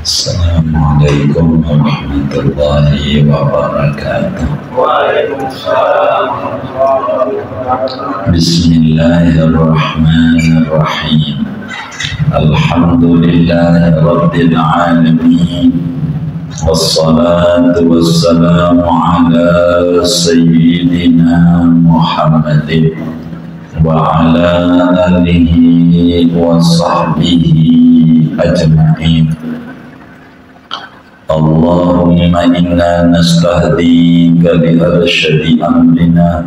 Assalamualaikum warahmatullahi wabarakatuh. Waalaikumsalam. Bismillahirrahmanirrahim. Alhamdulillahi rabbil alamin. Wassalatu wassalamu ala sayyidina Muhammadin wa ala alihi wa sahbihi ajma'in. Allahumma inna nastahdika li arsyadi amrina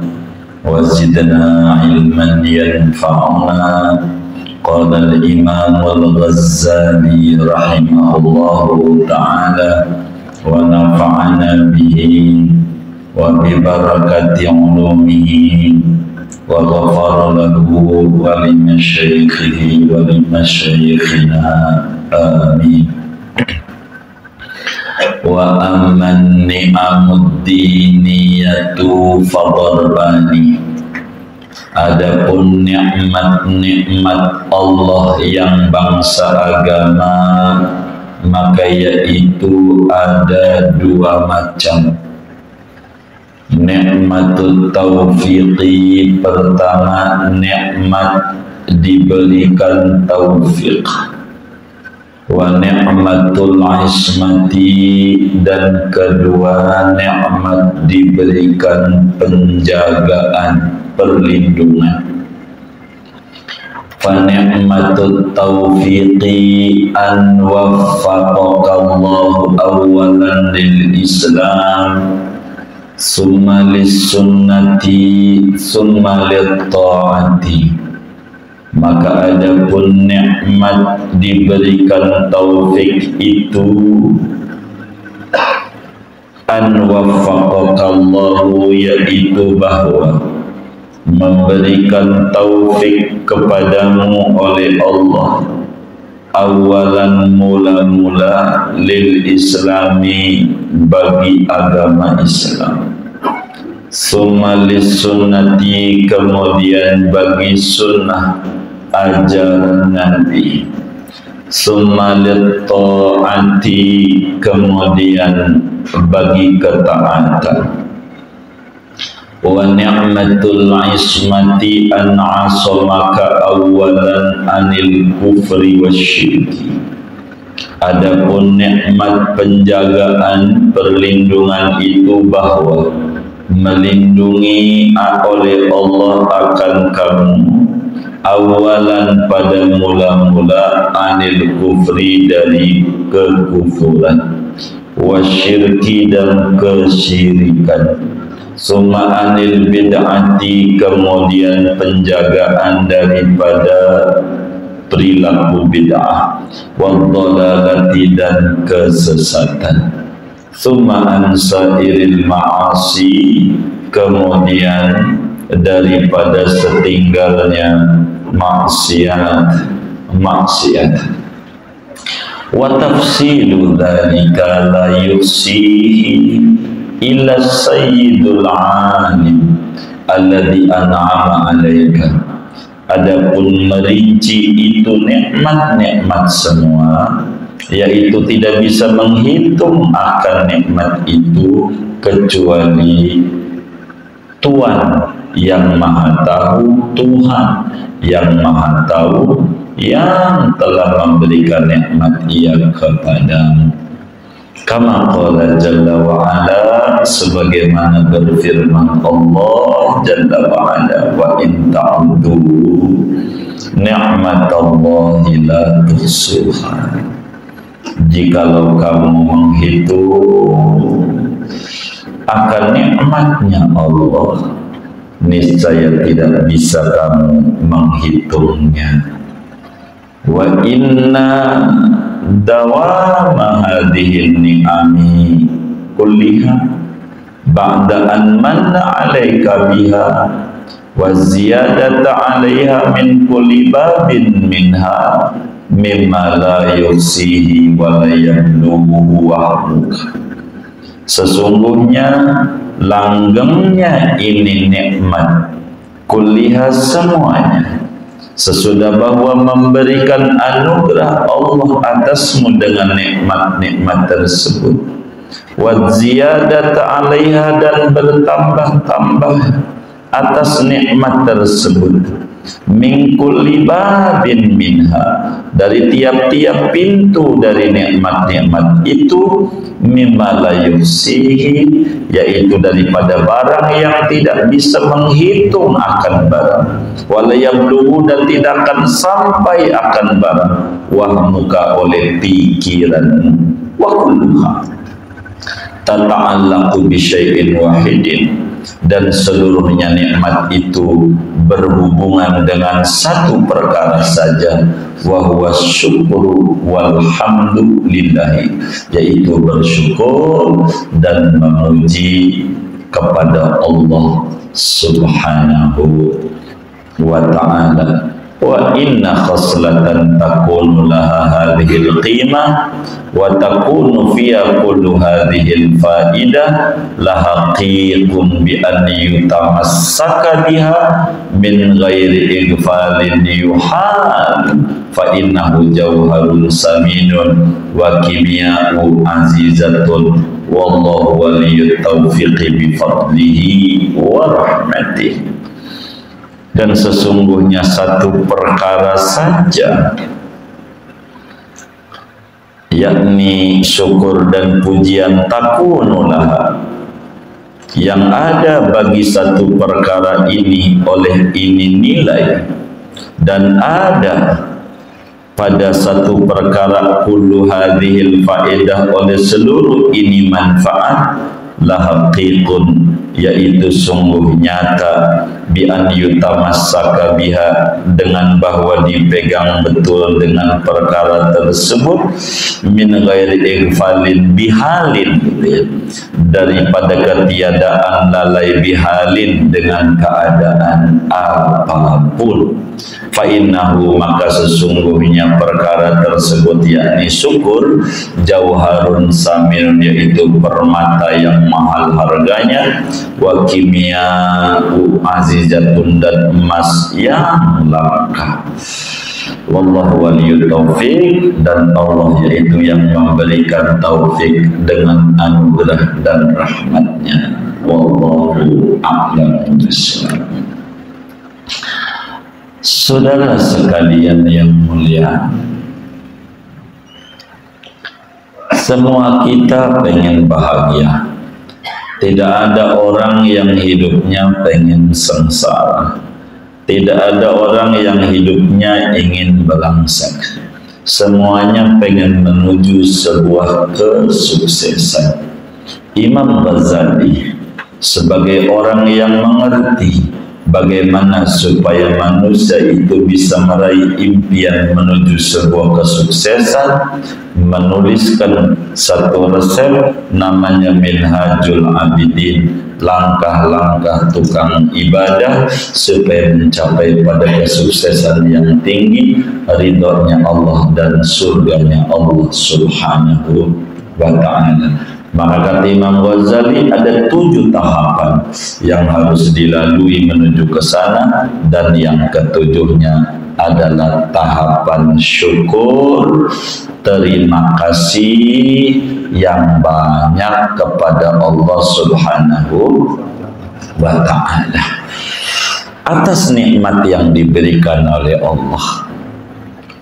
wa zidna ilman yanfa'una. Qala al-imam al-Ghazali rahimahullahu ta'ala wa nafa'ana bihi wa bi barakati ulumihi wa ghafara lahu wa li masyaikhihi wa li masyaikhina amin. Wa amman ni'amud diniyatu fadarbani. Adapun nikmat-nikmat Allah yang bangsa agama, maka yaitu ada dua macam. Nikmatut taufiqi, pertama nikmat diberikan taufik. Wa ni'matul ismati, dan kedua nikmat diberikan penjagaan, perlindungan. Fa ni'matut taufiqi an waffaqakallahu awwalan lil Islam, summa lis sunnati, summa lit ta'ati. Maka adapun nikmat diberikan taufik itu an waffaqakallahu, yaitu bahwa memberikan taufik kepadamu oleh Allah awalan mula-mula lil islami, bagi agama Islam, summa lis sunnati, kemudian bagi sunnah ajaran Nabi, summa lit ta'ati, kemudian bagi ketaatan. Wa ni'matul ismati an asamaka awalan anil kufri wasyirki. Adapun nikmat penjagaan, perlindungan itu bahwa melindungi oleh Allah akan kamu awalan pada mula-mula anil kufri, dari kekufuran, wasyirki, dan kesyirikan, summa anil bid'ati, kemudian penjagaan daripada perilaku bid'ah, wadhalalati, dan kesesatan, summa an sairil ma'asi, kemudian daripada setinggalnya maksiat. Wa tafsilu dzalika la yusihi illa sayyidul alim alladhi an'ama alaika. Adapun merinci itu nikmat-nikmat semua, yaitu tidak bisa menghitung akan nikmat itu kecuali Tuhan yang Maha Tahu, Tuhan yang Maha Tahu, yang telah memberikan nikmat ia kepadamu. Kama qala jalla wa ala, sebagaimana berfirman Allah jalla wa ala, wa in ta'udu ni'matallahi la tuhsuha. Jikalau kamu menghitung akan nikmatnya Allah, niscaya tidak bisa kamu menghitungnya. Wa inna dawama hadhihi ni'ami kulliha ba'da an manna 'alaika biha wa ziyadata 'alaiha min kulli babin minha mimma la yusihi wa la yablughu wahmuka. Sesungguhnya langgengnya ini nikmat kulliha semuanya, sesudah bahwa memberikan anugerah Allah atasmu dengan nikmat-nikmat tersebut, wa ziyadata 'alaiha, dan bertambah-tambah atas nikmat tersebut, min kulli babin minha, dari tiap-tiap pintu dari nikmat-nikmat itu, mimma la yuhsihi, yaitu daripada barang yang tidak bisa menghitung akan barang, wala yablughu, dan tidak akan sampai akan barang, wahmuka, oleh pikiranmu, wa kulluha tata'allaqu bi syai'in wahidin, dan seluruhnya nikmat itu berhubungan dengan satu perkara saja, wa huwa syukru walhamdulillahi, yaitu bersyukur dan memuji kepada Allah Subhanahu wa ta'ala. Wa inna khaslatan takunu laha hadhil qimah wa takunu fiha kullu hadhil faidah lahaqiqun bi an yutamassaka biha min ghairi igfalin yuhal, fa innahu jawharun saminun wa kimiya'u azizatun, wallahu waliyyut taufiqi bi fadlihi wa rahmatihi. Dan sesungguhnya satu perkara saja, yakni syukur dan pujian, takunulah, yang ada bagi satu perkara ini oleh ini nilai, dan ada pada satu perkara kullu hadhil faedah, oleh seluruh ini manfaat, lahaqiqun, yaitu sungguh nyata, bi an yutamassaka biha, dengan bahwa dipegang betul dengan perkara tersebut, min ghairi igfalin bihalin, daripada ketiadaan lalai bihalin, dengan keadaan apapun. Fa innahu, maka sesungguhnya perkara tersebut, yakni syukur, jauharun samin, yaitu permata yang mahal harganya, wa kimiya'u azizatun, dan emas yang langka. Wallahu waliyyut taufiq, dan Allah yaitu yang memberikan taufik dengan anugerah dan rahmatnya. Wallahu a'lam bishawab. Saudara sekalian yang mulia, semua kita pengen bahagia. Tidak ada orang yang hidupnya pengen sengsara. Tidak ada orang yang hidupnya ingin belangsak. Semuanya pengen menuju sebuah kesuksesan. Imam Ghazali sebagai orang yang mengerti bagaimana supaya manusia itu bisa meraih impian menuju sebuah kesuksesan, menuliskan satu resep namanya Minhajul Abidin, langkah-langkah tukang ibadah supaya mencapai pada kesuksesan yang tinggi, ridhonya Allah dan surganya Allah Subhanahu wa ta'ala. Maka kata Imam Ghazali, ada 7 tahapan yang harus dilalui menuju ke sana, dan yang ketujuhnya adalah tahapan syukur, terima kasih yang banyak kepada Allah Subhanahu wa ta'ala atas nikmat yang diberikan oleh Allah.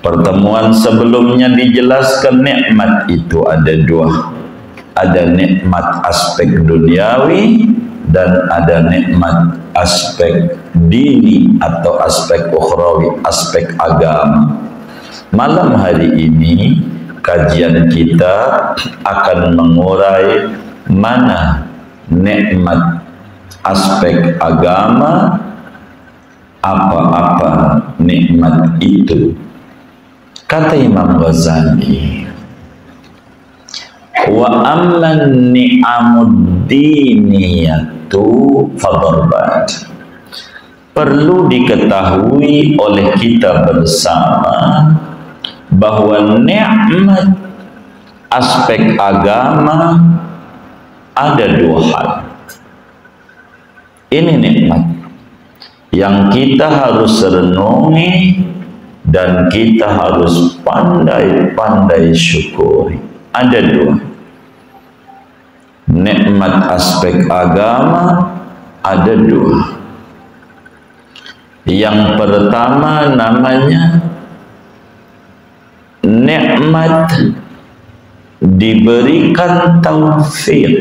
Pertemuan sebelumnya dijelaskan nikmat itu ada 2. Ada nikmat aspek duniawi dan ada nikmat aspek dini atau aspek ukhrawi, aspek agama. Malam hari ini kajian kita akan mengurai mana nikmat aspek agama, apa-apa nikmat itu. Kata Imam Ghazali, wa amman ni'amud diniyatu fadorbat. Perlu diketahui oleh kita bersama bahwa nikmat aspek agama ada 2 hal. Ini nikmat. yang kita harus renungi dan kita harus pandai-pandai syukuri. Ada dua. Nikmat aspek agama ada dua. Yang pertama namanya nikmat diberikan taufik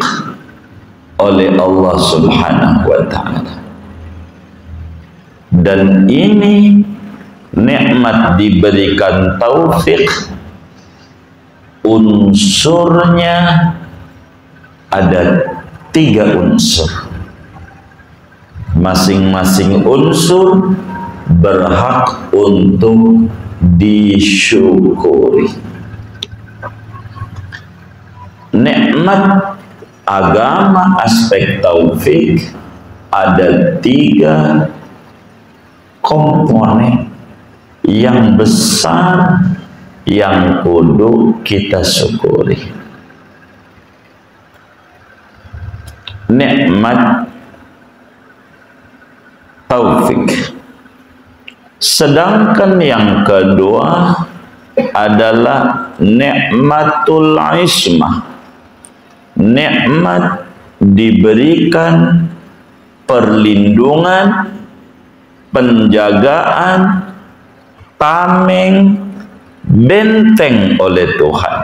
oleh Allah Subhanahu wa ta'ala. Dan ini nikmat diberikan taufik, unsurnya ada 3 unsur. Masing-masing unsur berhak untuk disyukuri. Nikmat agama aspek taufik ada 3 komponen yang besar yang kudu kita syukuri. Nikmat taufik. Sedangkan yang kedua adalah nikmatul ismah. Nikmat diberikan perlindungan, penjagaan, tameng, benteng oleh Tuhan.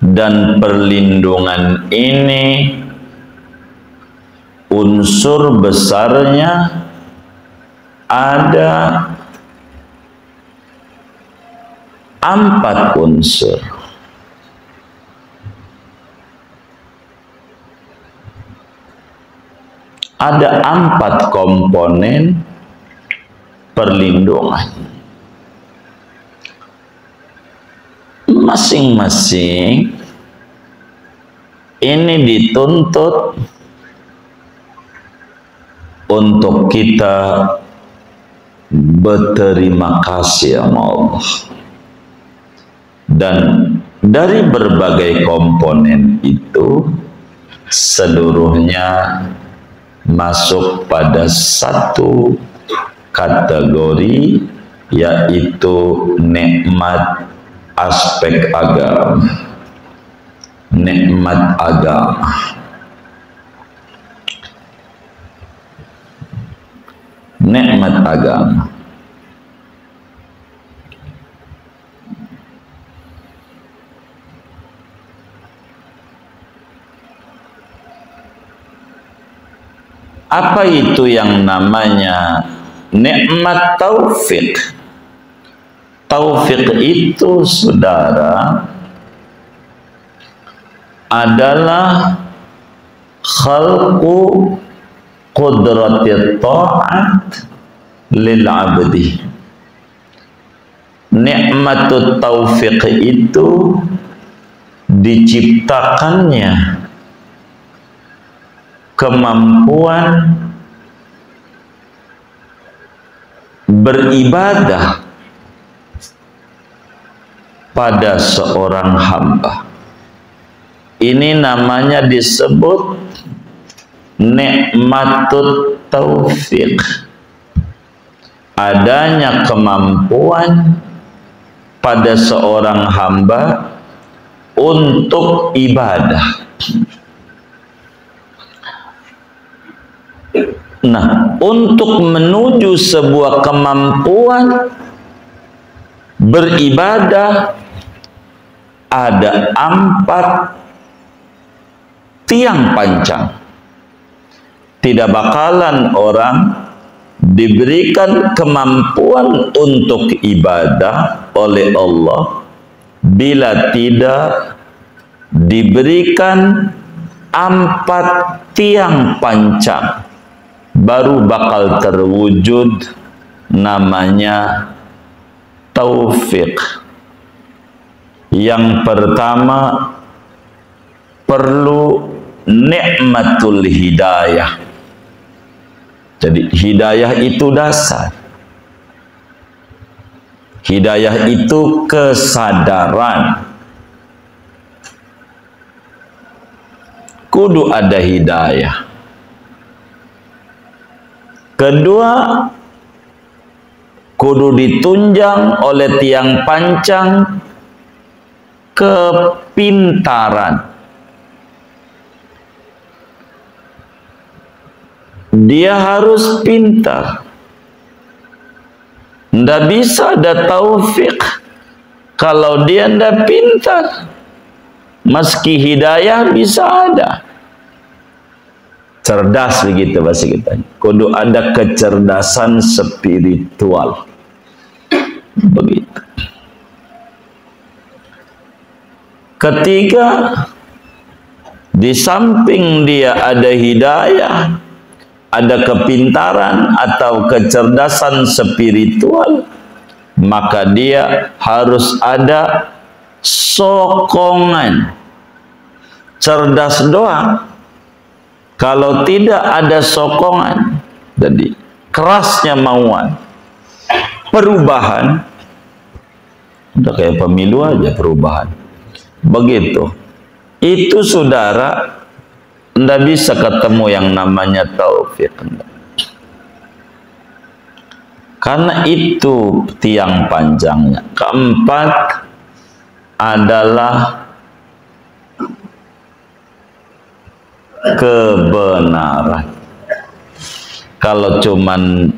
Dan perlindungan ini unsur besarnya ada 4 unsur. Ada 4 komponen perlindungan. Masing-masing ini dituntut untuk kita berterima kasih sama Allah. Dan dari berbagai komponen itu seluruhnya masuk pada satu kategori, yaitu nikmat aspek agama. Nikmat agama. Nikmat agama. Apa itu yang namanya nikmat taufik? Taufik itu, saudara, adalah khalqu qudratit ta'at lil abdi. Nikmatut taufik itu diciptakannya kemampuan beribadah pada seorang hamba. Ini namanya disebut nikmatut taufik. Adanya kemampuan pada seorang hamba untuk ibadah. Nah, untuk menuju sebuah kemampuan beribadah ada 4 tiang pancang. Tidak bakalan orang diberikan kemampuan untuk ibadah oleh Allah bila tidak diberikan 4 tiang pancang, baru bakal terwujud namanya taufik. Yang pertama, perlu nikmatul hidayah. Jadi hidayah itu dasar. Hidayah itu kesadaran. Kudu ada hidayah. Kedua, kudu ditunjang oleh tiang pancang kepintaran. Dia harus pintar. Ndak bisa ada taufik kalau dia ndak pintar. Meski hidayah bisa ada. Cerdas begitu bahasa kita. Kudu ada kecerdasan spiritual. Begitu. Ketiga, di samping dia ada hidayah, ada kepintaran atau kecerdasan spiritual, maka dia harus ada sokongan. Cerdas doang, kalau tidak ada sokongan, jadi kerasnya mauan perubahan, udah kayak pemilu aja perubahan. Begitu. Itu saudara, ndak bisa ketemu yang namanya taufik. Karena itu tiang panjangnya. Keempat adalah kebenaran. Kalau cuman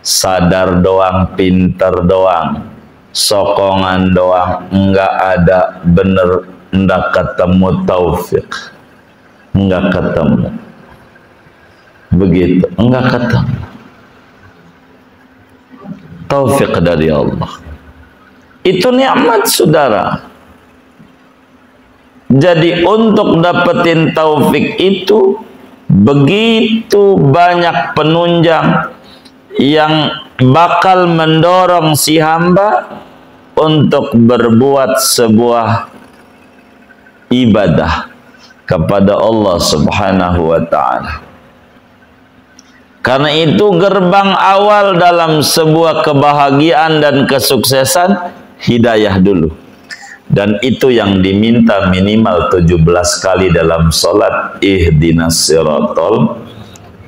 sadar doang, pinter doang, sokongan doang, enggak ada bener, enggak ketemu taufik, enggak ketemu. Begitu, enggak ketemu taufik dari Allah. Itu nikmat saudara. Jadi untuk dapetin taufik itu begitu banyak penunjang yang bakal mendorong si hamba untuk berbuat sebuah ibadah kepada Allah Subhanahu wa ta'ala. Karena itu gerbang awal dalam sebuah kebahagiaan dan kesuksesan, hidayah dulu. Dan itu yang diminta minimal 17 kali dalam salat, ihdinas siratal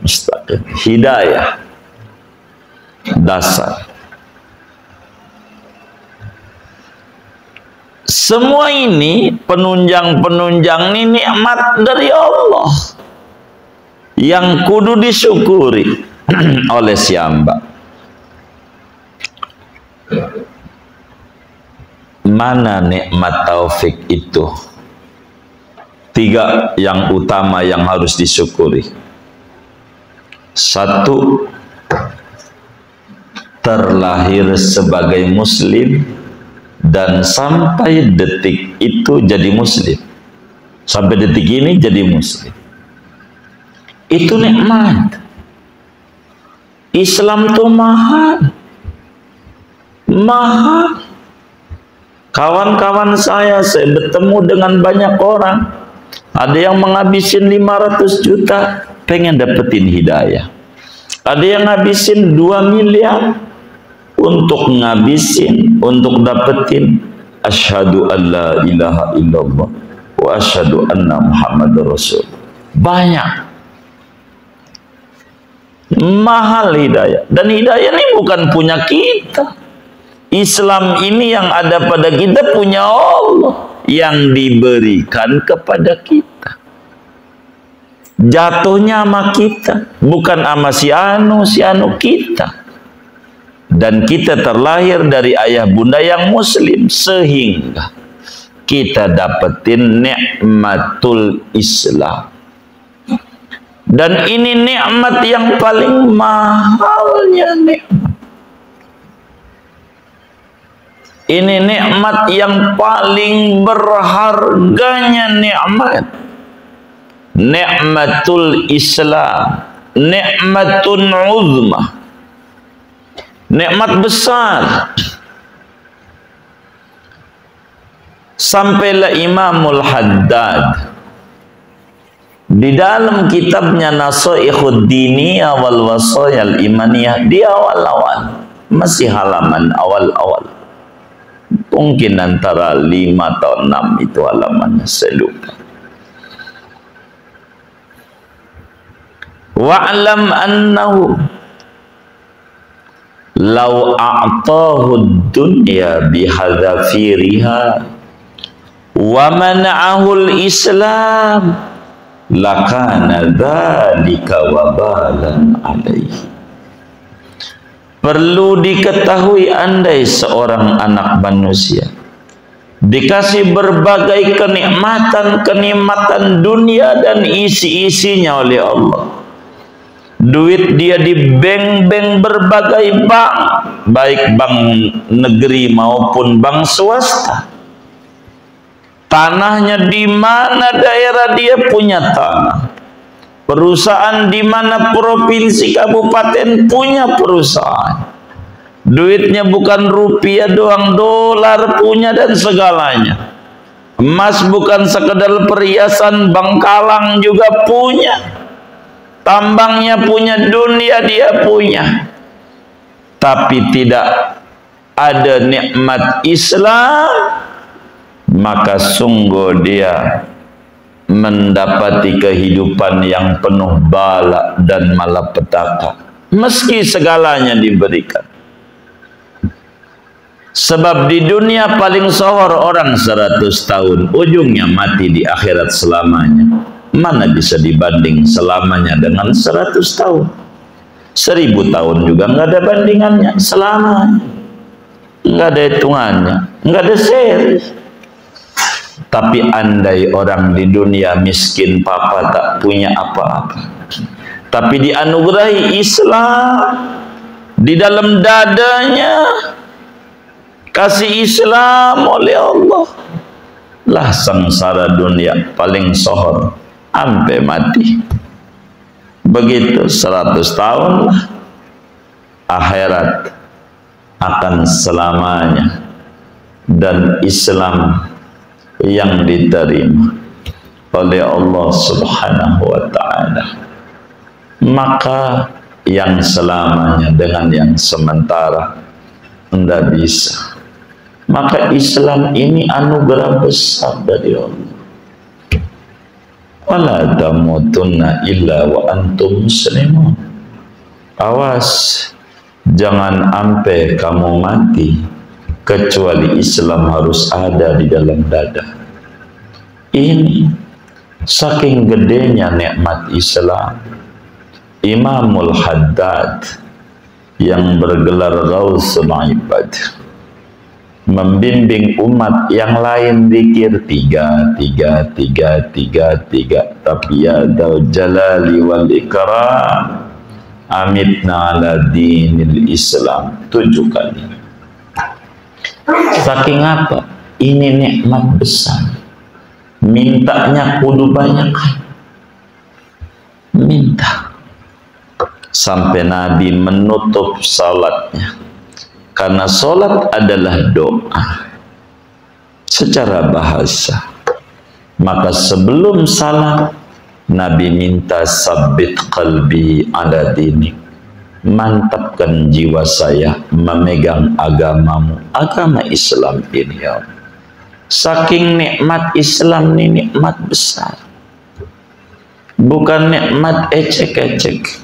mustaqim. Hidayah dasar. Semua ini penunjang-penunjang ini nikmat dari Allah yang kudu disyukuri oleh si hamba. Mana nikmat taufik itu? 3 yang utama yang harus disyukuri. 1, terlahir sebagai muslim dan sampai detik itu jadi muslim. Sampai detik ini jadi muslim. Itu nikmat. Islam tuh mahal. Mahal. Kawan-kawan saya bertemu dengan banyak orang. Ada yang menghabisin 500 juta pengen dapetin hidayah. Ada yang ngabisin 2 miliar untuk ngabisin, untuk dapetin asyhadu an la ilaha illallah wa asyhadu anna muhammadar rasul. Banyak. Mahal hidayah. Dan hidayah ini bukan punya kita. Islam ini yang ada pada kita punya Allah yang diberikan kepada kita. Jatuhnya sama kita, bukan sama si anu kita. Dan kita terlahir dari ayah bunda yang muslim, sehingga kita dapetin nikmatul Islam. Dan ini nikmat yang paling mahalnya nikmat. Ini nikmat yang paling berharganya nikmat. Nikmatul Islam, nikmatun uzma, nikmat besar. Sampailah Imamul Haddad di dalam kitabnya Nasaikhud Diniyah wal Wasayal Imaniyah, di awal-awal, masih halaman awal-awal, mungkin antara 5 atau 6 itu halamannya, saya lupa. Wa'lam annahu lau a'tahu dunya bihadzafiriha wa mana'ahul Islam lakana dzalika wabalan alaihi. Perlu diketahui, andai seorang anak manusia dikasih berbagai kenikmatan dunia dan isi-isinya oleh Allah, duit dia di bank berbagai bank, baik bank negeri maupun bank swasta, tanahnya di mana daerah dia punya tanah, perusahaan di mana provinsi kabupaten punya perusahaan, duitnya bukan rupiah doang, dolar punya dan segalanya. Emas bukan sekedar perhiasan, bangkalang juga punya, tambangnya punya, dunia dia punya. Tapi tidak ada nikmat Islam, maka sungguh dia mendapati kehidupan yang penuh bala dan malapetaka, meski segalanya diberikan. Sebab di dunia paling sohor orang 100 tahun, ujungnya mati di akhirat selamanya. Mana bisa dibanding selamanya dengan 100 tahun? 1000 tahun juga nggak ada bandingannya selamanya. Nggak ada hitungannya, nggak ada seri. Tapi andai orang di dunia miskin papa, tak punya apa-apa, tapi dianugerahi Islam di dalam dadanya, kasih Islam oleh Allah, lah sengsara dunia paling sohor sampai mati. Begitu 100 tahun lah, akhirat akan selamanya, dan Islam yang diterima oleh Allah Subhanahu wa ta'ala, maka yang selamanya dengan yang sementara tidak bisa. Maka Islam ini anugerah besar dari Allah. Wala tamutunna illa wa antum muslimun. Awas, jangan sampai kamu mati kecuali Islam harus ada di dalam dada. Ini saking gedenya nikmat Islam. Imamul Haddad yang bergelar Ghausul Ibad membimbing umat yang lain zikir 3, 3, 3, 3, 3, tapi ya dal jalali wal ikram amitna ala dinil Islam 7 kali. Saking apa? Ini nikmat besar, mintanya kudu banyak, minta sampai Nabi menutup salatnya. Karena solat adalah doa secara bahasa, maka sebelum salat Nabi minta sabbit qalbi ala dinik, mantapkan jiwa saya memegang agamamu, agama Islam ini ya. Saking nikmat Islam ini nikmat besar, bukan nikmat ecek-ecek,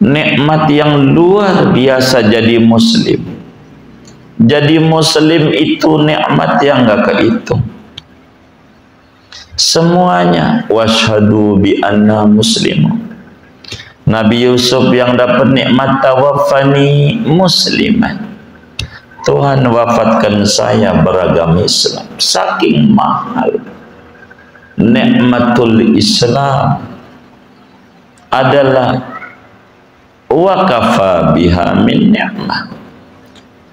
nikmat yang luar biasa. Jadi muslim, jadi muslim itu nikmat yang gak kehitung semuanya. Washhadu bi anna muslimun. Nabi Yusuf yang dapat nikmat tawaffani musliman, Tuhan wafatkan saya beragama Islam. Saking mahal nikmatul Islam adalah wa kafa biha min ni'mah.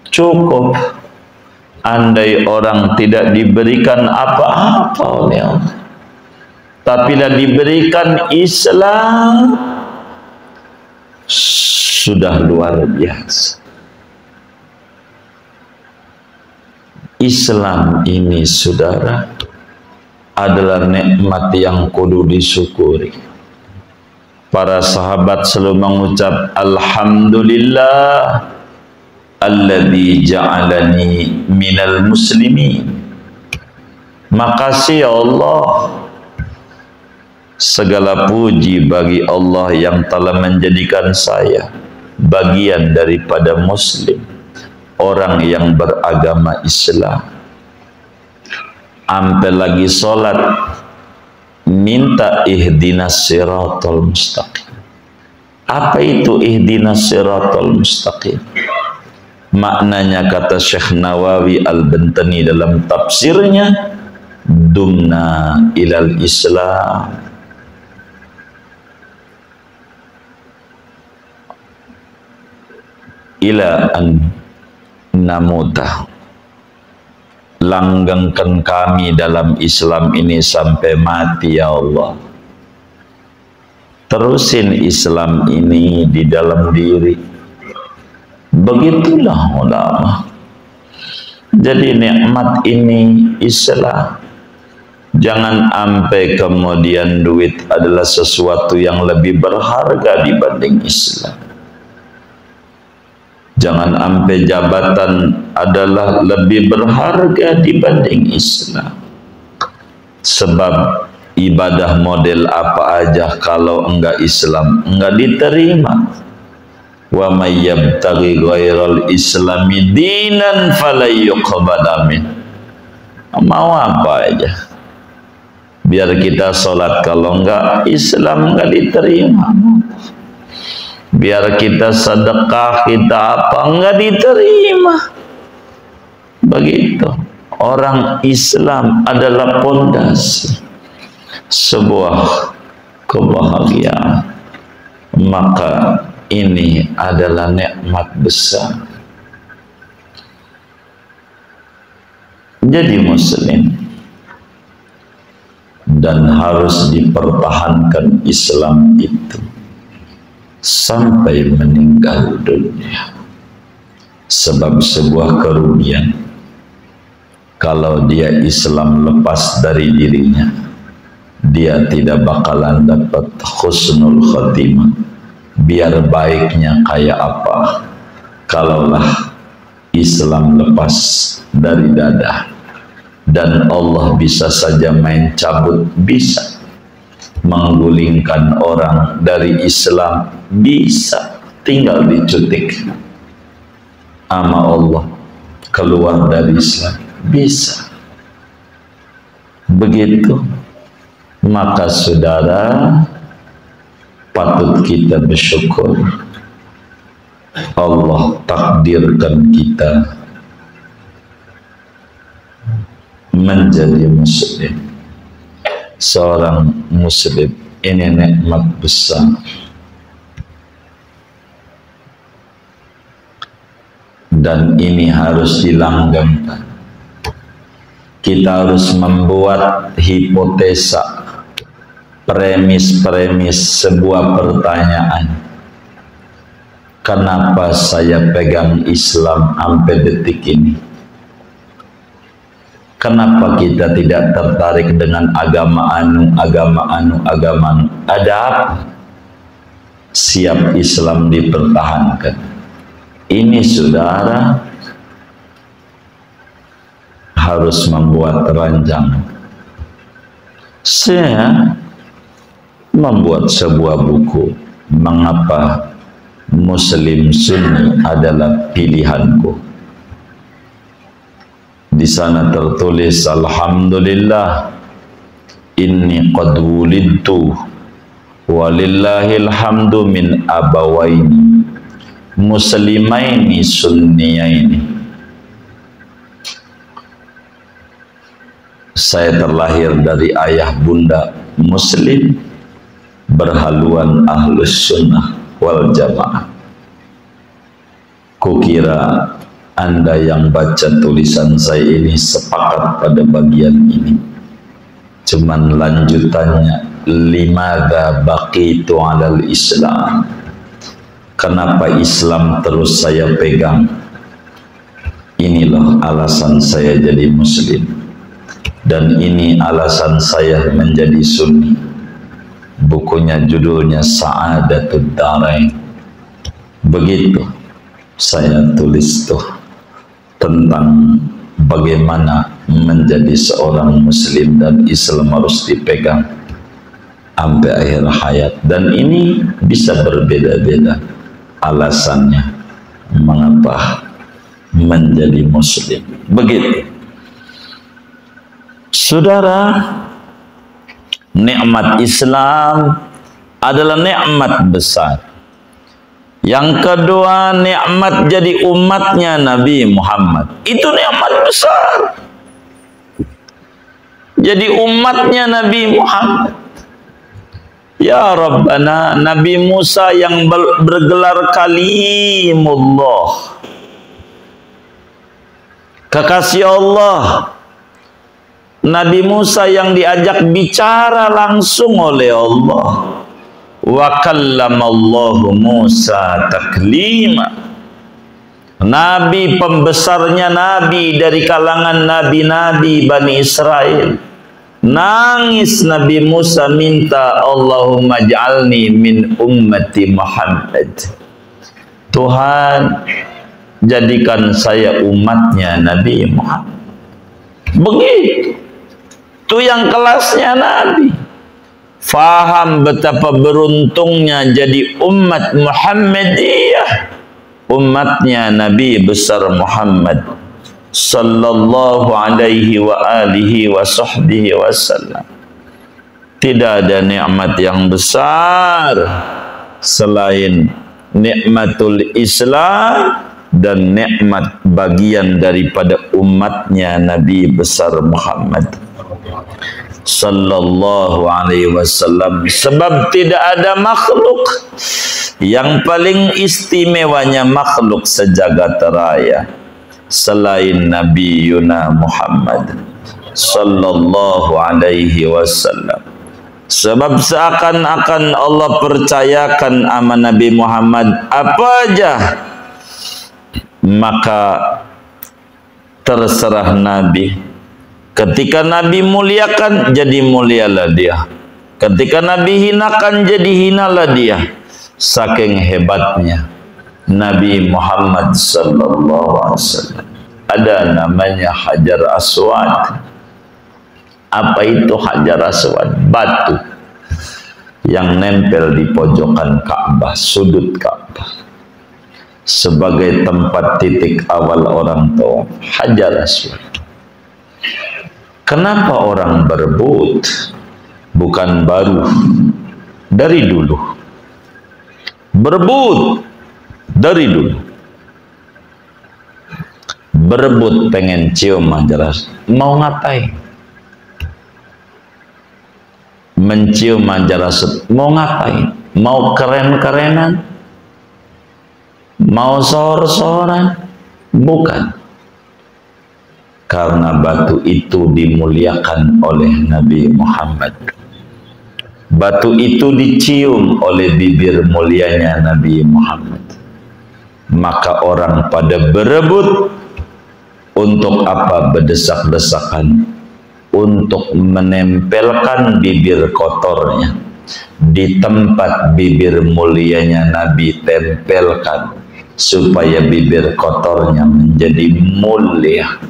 Cukup andai orang tidak diberikan apa-apa oleh Allah, tapi lah diberikan Islam, sudah luar biasa. Islam ini, saudara, adalah nikmat yang kudu disyukuri. Para sahabat selalu mengucap alhamdulillah alladzi ja'alani minal muslimin. Makasih ya Allah, segala puji bagi Allah yang telah menjadikan saya bagian daripada muslim, orang yang beragama Islam. Ampe lagi sholat minta ihdinas siratal mustaqim. Apa itu ihdinas siratal mustaqim? Maknanya kata Syekh Nawawi Al-Bantani dalam tafsirnya, dumna ilal Islam, ila an namuta, langgengkan kami dalam Islam ini sampai mati ya Allah. Terusin Islam ini di dalam diri. Begitulah ulama. Jadi nikmat ini Islam. Jangan sampai kemudian duit adalah sesuatu yang lebih berharga dibanding Islam. Jangan sampai jabatan adalah lebih berharga dibanding Islam. Sebab ibadah model apa aja kalau enggak Islam enggak diterima. Wa may yabtaghi ghairal islami dinan falyuqbal min. Mau apa aja biar kita sholat, kalau enggak Islam enggak diterima. Biar kita sedekah, kita apa, enggak diterima. Begitu. Orang Islam adalah pondasi sebuah kebahagiaan. Maka ini adalah nikmat besar. Jadi muslim, dan harus dipertahankan Islam itu sampai meninggal dunia. Sebab sebuah kerugian kalau dia Islam lepas dari dirinya, dia tidak bakalan dapat husnul khatimah. Biar baiknya kayak apa, kalaulah Islam lepas dari dada, dan Allah bisa saja main cabut, bisa menggulingkan orang dari Islam, bisa tinggal dicutik sama Allah keluar dari Islam, bisa. Begitu. Maka saudara, patut kita bersyukur Allah takdirkan kita menjadi muslim. Seorang muslim ini nikmat besar. Dan ini harus dilanggengkan. Kita harus membuat hipotesa, premis sebuah pertanyaan. Kenapa saya pegang Islam sampai detik ini? Kenapa kita tidak tertarik dengan agama anu? Ada apa? Siap Islam dipertahankan. Ini saudara harus membuat rancangan. Saya membuat sebuah buku, mengapa Muslim Sunni adalah pilihanku. Di sana tertulis, alhamdulillah inni qad wulidtu walillahil hamdu min abawaini muslimaini sunniyaini. Saya terlahir dari ayah bunda muslim, berhaluan ahlus sunnah wal jamaah. Kukira Anda yang baca tulisan saya ini sepakat pada bagian ini. Cuman lanjutannya, limadza baqitu alal Islam. Kenapa Islam terus saya pegang? Inilah alasan saya jadi muslim. Dan ini alasan saya menjadi sunni. Bukunya judulnya Sa'adatud Darain. Begitu saya tulis tuh tentang bagaimana menjadi seorang muslim dan Islam harus dipegang sampai akhir hayat. Dan ini bisa berbeda-beda. alasannya mengapa menjadi muslim. Begitu. Saudara, nikmat Islam adalah nikmat besar. Yang kedua, nikmat jadi umatnya Nabi Muhammad. Itu nikmat besar. Jadi umatnya Nabi Muhammad. Ya Rabbana, Nabi Musa yang bergelar Kalimullah, kekasih Allah. Nabi Musa yang diajak bicara langsung oleh Allah. Wa kallamallahu Musa taklima. Nabi pembesarnya nabi dari kalangan nabi-nabi Bani Israel. Nangis Nabi Musa minta, Allahumma ja'alni min ummati Muhammad. Tuhan, jadikan saya umatnya Nabi Muhammad. Begitu. Itu yang kelasnya Nabi. Faham betapa beruntungnya jadi umat Muhammadiyah, umatnya Nabi besar Muhammad sallallahu alaihi wa alihi wa sahbihi wasallam. Tidak ada nikmat yang besar selain nikmatul Islam dan nikmat bagian daripada umatnya Nabi besar Muhammad sallallahu alaihi wasallam. Sebab tidak ada makhluk yang paling istimewanya makhluk sejagat raya selain Nabi Yuna Muhammad sallallahu alaihi wasallam. Sebab seakan-akan Allah percayakan sama Nabi Muhammad apa aja, maka terserah Nabi. Ketika Nabi muliakan, jadi mulialah dia. Ketika Nabi hinakan, jadi hinalah dia. Saking hebatnya Nabi Muhammad sallallahu alaihi wasallam. Ada namanya Hajar Aswad. Apa itu Hajar Aswad? Batu yang nempel di pojokan Ka'bah, sudut Ka'bah, sebagai tempat titik awal orang tua. Hajar Aswad. Kenapa orang berebut? Bukan baru, dari dulu. Berebut dari dulu. Berebut pengen cium Hajar Aswad. Mau ngapain? Mencium Hajar Aswad. Mau ngapain? Mau keren-kerenan? Mau sohor-sohoran? Bukan. Karena batu itu dimuliakan oleh Nabi Muhammad. Batu itu dicium oleh bibir mulianya Nabi Muhammad. Maka orang pada berebut. Untuk apa berdesak-desakan? Untuk menempelkan bibir kotornya di tempat bibir mulianya Nabi tempelkan, supaya bibir kotornya menjadi mulia.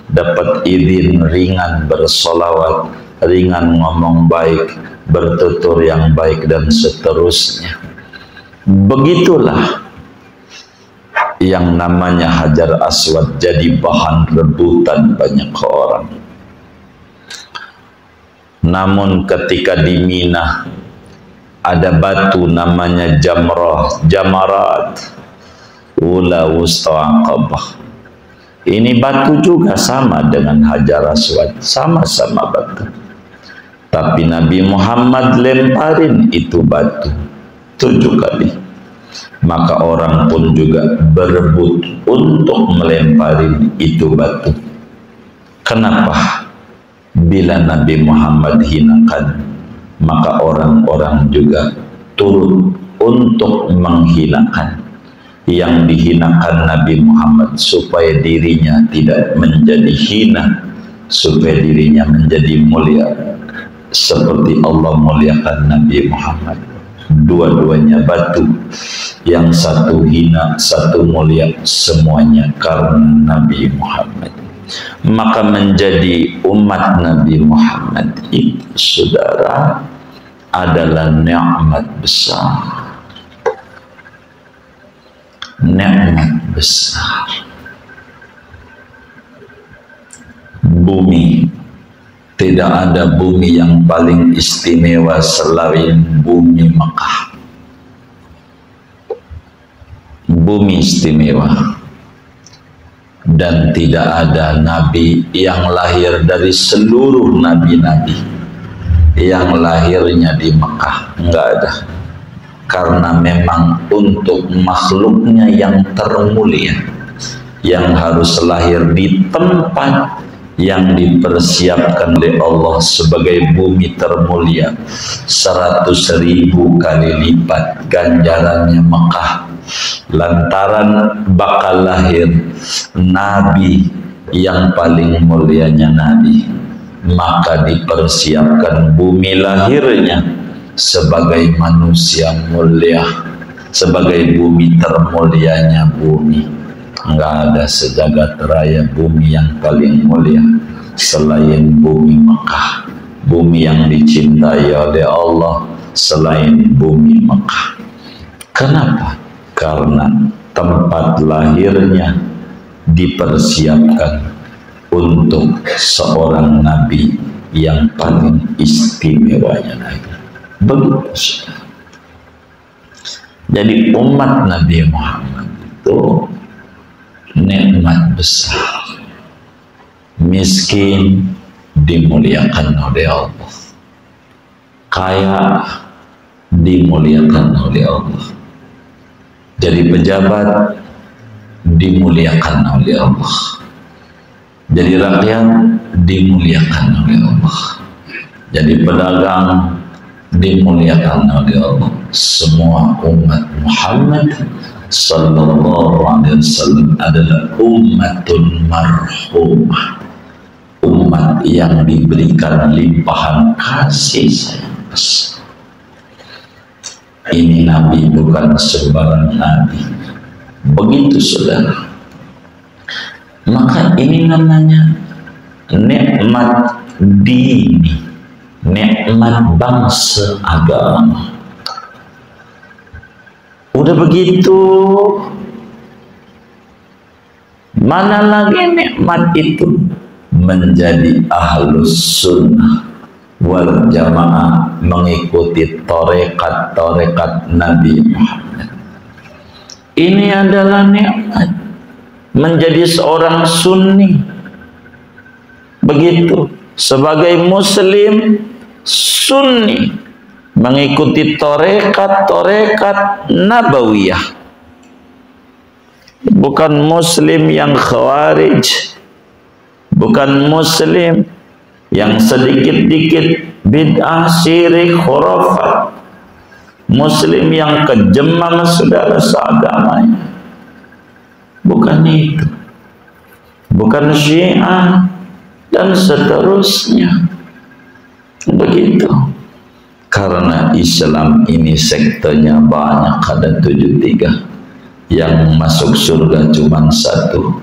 Dapat izin ringan bersolawat, ringan ngomong baik, bertutur yang baik, dan seterusnya. Begitulah yang namanya Hajar Aswad jadi bahan rebutan banyak orang. Namun ketika di Mina ada batu namanya Jamrah, Jamarat, Ula Wusta Aqabah. Ini batu juga sama dengan Hajar Aswad, sama-sama batu. Tapi Nabi Muhammad lemparin itu batu 7 kali. Maka orang pun juga berebut untuk melemparin itu batu. Kenapa? Bila Nabi Muhammad hinakan, maka orang-orang juga turut untuk menghinakan. Yang dihinakan Nabi Muhammad supaya dirinya tidak menjadi hina, supaya dirinya menjadi mulia seperti Allah muliakan Nabi Muhammad. Dua-duanya batu, yang satu hina, satu mulia, semuanya karena Nabi Muhammad. Maka menjadi umat Nabi Muhammad itu, saudara, adalah nikmat besar. nikmat besar. Bumi, tidak ada bumi yang paling istimewa selain bumi Mekah. Bumi istimewa, dan tidak ada nabi yang lahir dari seluruh nabi-nabi yang lahirnya di Mekah, enggak ada. Karena memang untuk makhluknya yang termulia, yang harus lahir di tempat yang dipersiapkan oleh Allah sebagai bumi termulia, 100.000 kali lipat ganjarannya Mekah, lantaran bakal lahir nabi yang paling mulianya nabi, maka dipersiapkan bumi lahirnya sebagai manusia mulia, sebagai bumi termulianya bumi. Enggak ada sejagat raya bumi yang paling mulia selain bumi Mekah, bumi yang dicintai oleh Allah selain bumi Mekah. Kenapa? Karena tempat lahirnya dipersiapkan untuk seorang nabi yang paling istimewanya lagi. Begitu. Jadi umat Nabi Muhammad itu nikmat besar. Miskin dimuliakan oleh Allah, kaya dimuliakan oleh Allah, jadi pejabat dimuliakan oleh Allah, jadi rakyat dimuliakan oleh Allah, jadi pedagang dimuliakan oleh Allah. Semua umat Muhammad sallallahu alaihi wasallam adalah ummatun marhumah, umat yang diberikan limpahan kasih sayang. Ini nabi bukan sembarang nabi. Begitu saudara. Maka ini namanya nikmat dini, nikmat bangsa agama. Udah begitu, mana lagi nikmat itu? Menjadi ahlus sunnah wal jamaah, mengikuti torekat Nabi Muhammad. Ini adalah nikmat menjadi seorang sunni. Begitu, sebagai muslim sunni, mengikuti torekat nabawiyah, bukan muslim yang khawarij, bukan muslim yang sedikit-dikit bid'ah, syirik, khurafat, muslim yang kejam sama saudara seagamanya. Bukan itu, bukan Syiah dan seterusnya. Begitu. Karena Islam ini sektenya banyak, ada 73. Yang masuk surga cuma satu,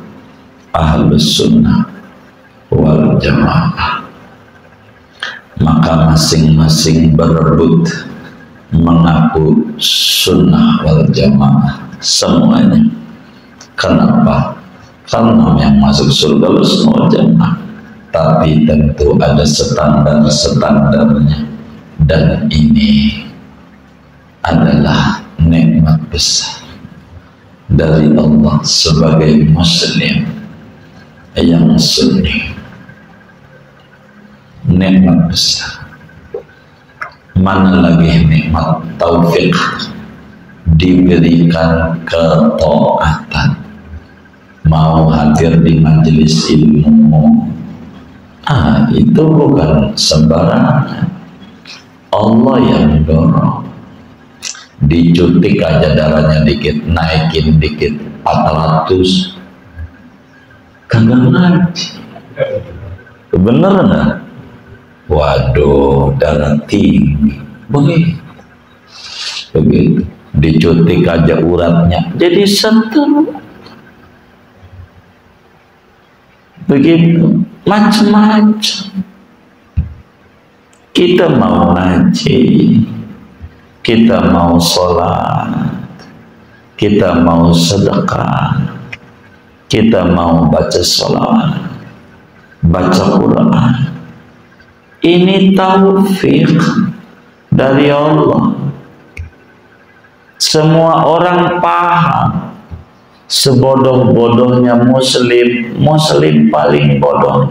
ahlus sunnah wal jamaah. Maka masing-masing berebut mengaku sunnah wal jamaah semuanya. Kenapa? Karena yang masuk surga semua jamaah, tapi tentu ada standar-standarnya. Dan ini adalah nikmat besar dari Allah sebagai muslim yang sunni. Nikmat besar. Mana lagi nikmat taufik, diberikan ketaatan, mau hadir di majelis ilmu. Itu bukan sembarangan. Allah yang dorong. Dicutik aja darahnya dikit, naikin dikit 400, kagak ngaji. Bener nggak? Waduh, darah tinggi. Begitu. Dicutik aja uratnya jadi satu. Begitu, macam-macam. Kita mau ngaji, kita mau sholat, kita mau sedekah, kita mau baca sholawat, baca Quran. Ini taufik dari Allah. Semua orang paham. Sebodoh-bodohnya muslim, muslim paling bodoh.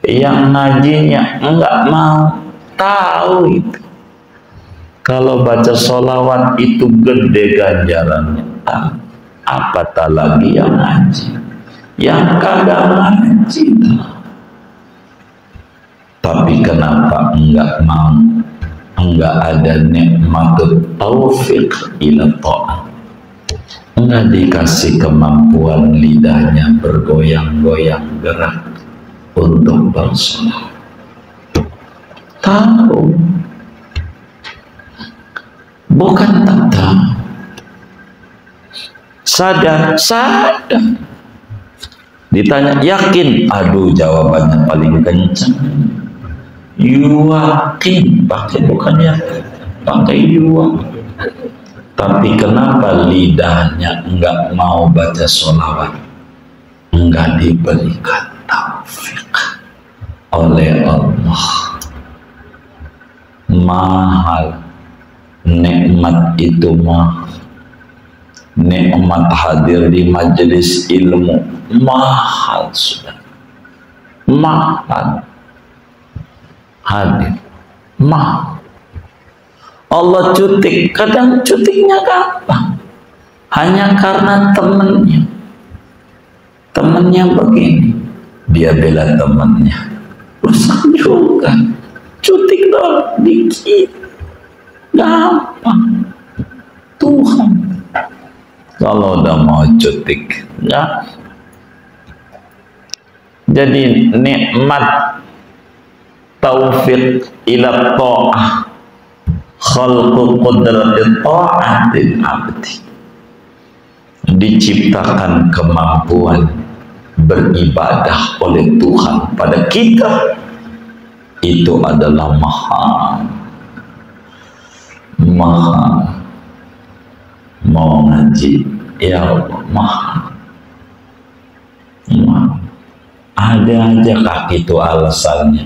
Yang ngajinya enggak mau tahu itu. Kalau baca sholawat itu gede ganjarannya. Apatah lagi yang ngaji, yang kagak ngaji. Tapi kenapa enggak mau? Enggak ada nikmat taufik ila ta'at. Enggak dikasih kemampuan lidahnya bergoyang-goyang gerak untuk bersolat. Tahu, bukan tak tahu. Sadar. Ditanya yakin, aduh jawabannya paling kencang. Yakin, pakai bukan yakin, pakai yuwa. Tapi kenapa lidahnya enggak mau baca sholawat? Enggak diberikan taufik oleh Allah. Mahal nikmat itu, mahal. Nikmat hadir di majelis ilmu mahal, sudah mahal. Hadir mahal. Allah cutik, kadang cutiknya gampang, hanya karena temennya begini, dia bela temennya, rusak juga. Cutik dong dikit, gampang. Tuhan kalau udah mau cutik, ya. Jadi nikmat taufik ila ta'ah, khalqu qudratit ta'atil abdi, diciptakan kemampuan beribadah oleh Tuhan pada kita. Itu adalah mahal. Mau ngaji, ya Allah, mahal. Ada aja kaki itu alasannya.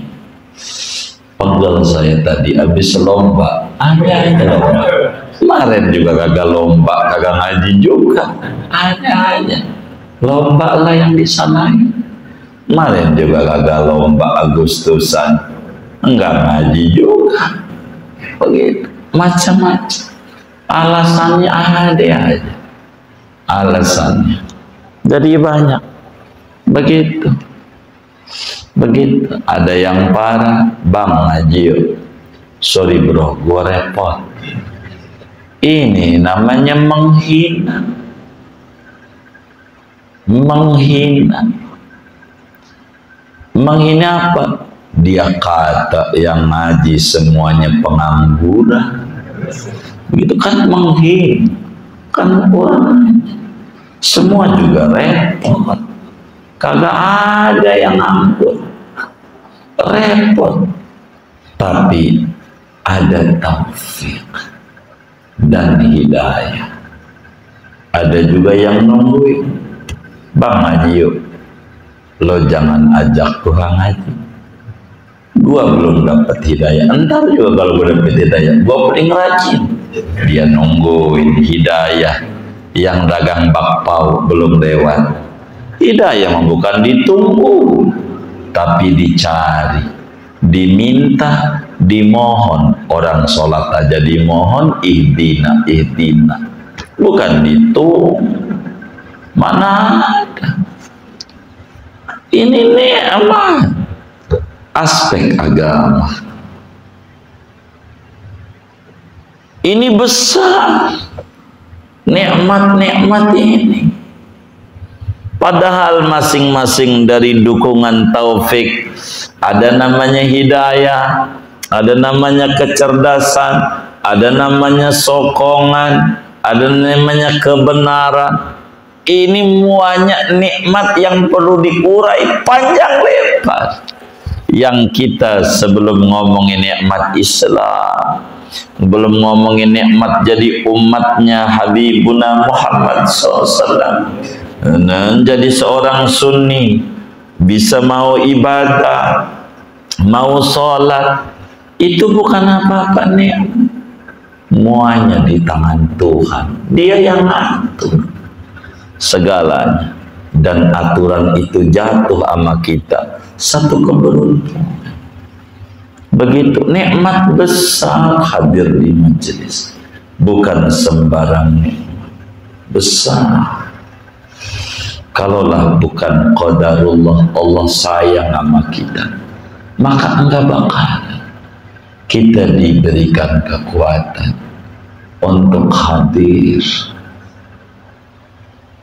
Pegel saya tadi habis lomba, ada aja lomba. Kemarin juga kagak lomba, kagak ngaji juga, ada aja lomba lah yang disalahin. Kemarin juga kagak lomba Agustusan, enggak ngaji juga, begitu macam-macam. Alasannya ada aja, alasannya. Jadi banyak begitu. Ada yang parah, bang ngaji yuk. Sorry bro, gua repot. Ini namanya menghina. Menghina apa? Dia kata yang ngaji semuanya pengangguran. Begitu kan menghina. Kan orang semua juga repot. Kagak ada yang ampun, repot. Tapi ada taufik dan hidayah. Ada juga yang nungguin, bang ngaji yuk. Lo jangan ajak gua ngaji, gua belum dapat hidayah. Entar juga kalau gua dapat hidayah, gua paling rajin. Dia nungguin hidayah. Yang dagang bakpao belum lewat, hidayah bukan ditunggu, tapi dicari, diminta, dimohon. Orang sholat aja dimohon, ihdina, bukan ditunggu. Mana ada? Ini nikmat, aspek agama. Ini besar, nikmat-nikmat ini. Padahal masing-masing dari dukungan taufik, ada namanya hidayah, ada namanya kecerdasan, ada namanya sokongan, ada namanya kebenaran. Ini muanya nikmat yang perlu diurai panjang lebar. Yang kita sebelum ngomongin nikmat Islam, belum ngomongin nikmat jadi umatnya Habibuna Muhammad SAW. Nah, jadi seorang Sunni bisa mau ibadah, mau sholat, itu bukan apa-apa nih. Semuanya di tangan Tuhan. Dia yang atur segalanya. Dan aturan itu jatuh sama kita. Satu keberuntungan. Begitu nikmat besar hadir di majelis. Bukan sembarang nikmat. Besar. Kalaulah bukan qadarullah, Allah sayang sama kita, maka enggak bakal kita diberikan kekuatan untuk hadir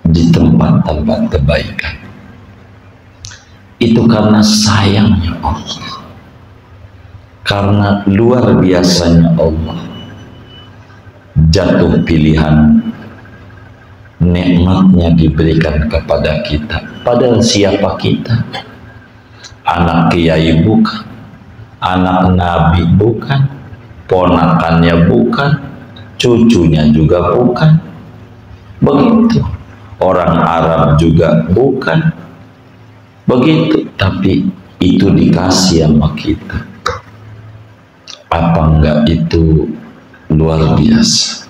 di tempat-tempat kebaikan. Itu karena sayangnya Allah, karena luar biasanya Allah. Jatuh pilihan, nikmatnya diberikan kepada kita. Padahal siapa kita? Anak kiai bukan, anak nabi bukan, ponakannya bukan, cucunya juga bukan. Begitu. Orang Arab juga bukan. Begitu. Tapi itu dikasih sama kita. Apa enggak itu luar biasa?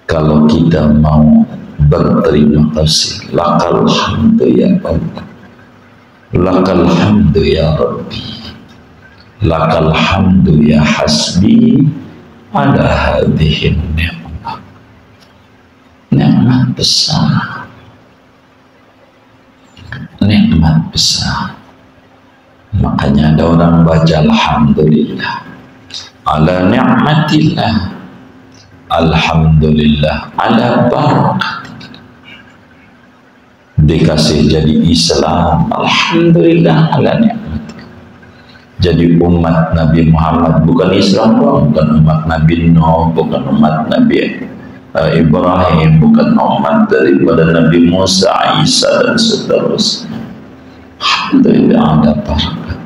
Kalau kita mau berterima kasih, lakal hamdu ya Allah, lakal hamdu ya Rabbi, lakal hamdu ya hasbi ala hadhihi ni'mah. Nikmat besar, nikmat besar. Makanya ada orang baca alhamdulillah ala ni'matillah, alhamdulillah ala barakatillah. Dikasih jadi Islam, alhamdulillah ala ni'matillah. Jadi umat Nabi Muhammad, bukan Islam, bukan umat Nabi Nuh, bukan umat Nabi Ibrahim, bukan umat daripada Nabi Musa, Isa dan seterusnya. Alhamdulillah ada barakat.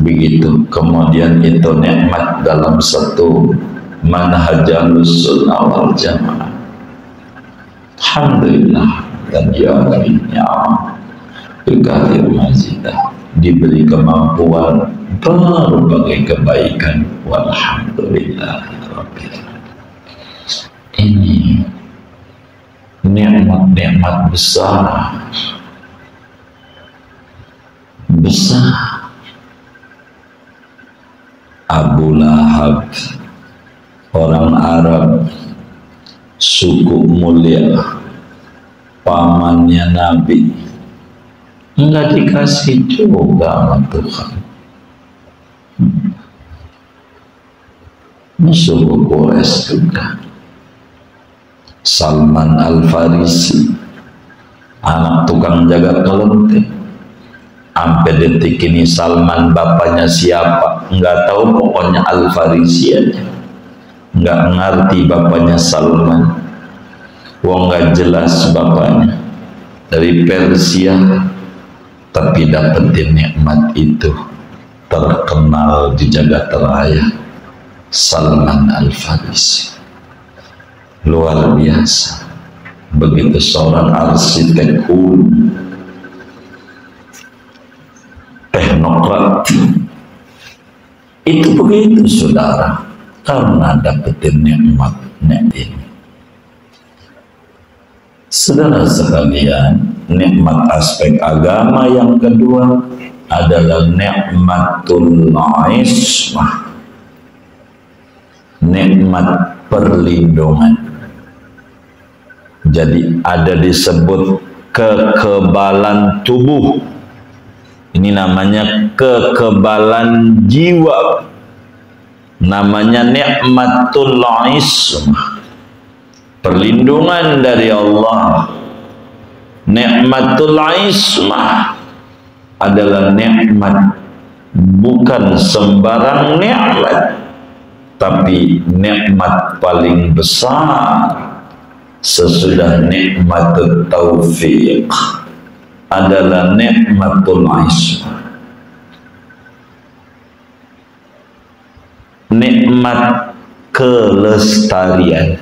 Begitu. Kemudian itu nikmat dalam satu manhajus sunnah wal jamaah. Alhamdulillah. Dan ya ni'am bikathir mazidah, diberi kemampuan berbagai kebaikan. Walhamdulillah rabbil alamin. Ini nikmat-nikmat besar, besar. Abu Lahab, orang Arab, suku mulia, pamannya Nabi, enggak dikasih juga sama Tuhan. Suku Quraisy juga. Salman Al-Farisi, anak tukang jaga kelenteng. Sampai detik ini Salman bapaknya siapa enggak tahu, pokoknya Al-Farisi aja. Enggak ngerti bapaknya Salman. Wong enggak jelas bapaknya. Dari Persia, tapi dapetin nikmat itu. Terkenal di jagat raya. Salman Al-Farisi. Luar biasa. Begitu seorang arsitek teknokrat. Itu begitu saudara, karena dapetin nikmatnya ini. Saudara sekalian, nikmat aspek agama yang kedua adalah nikmatul ismah, nikmat perlindungan. Jadi ada disebut kekebalan tubuh. Ini namanya kekebalan jiwa. Namanya nikmatul ismah. Perlindungan dari Allah. Nikmatul ismah adalah nikmat, bukan sembarang nikmat, tapi nikmat paling besar sesudah nikmatul taufiq adalah nikmatul ismah. Nikmat nikmat kelestarian.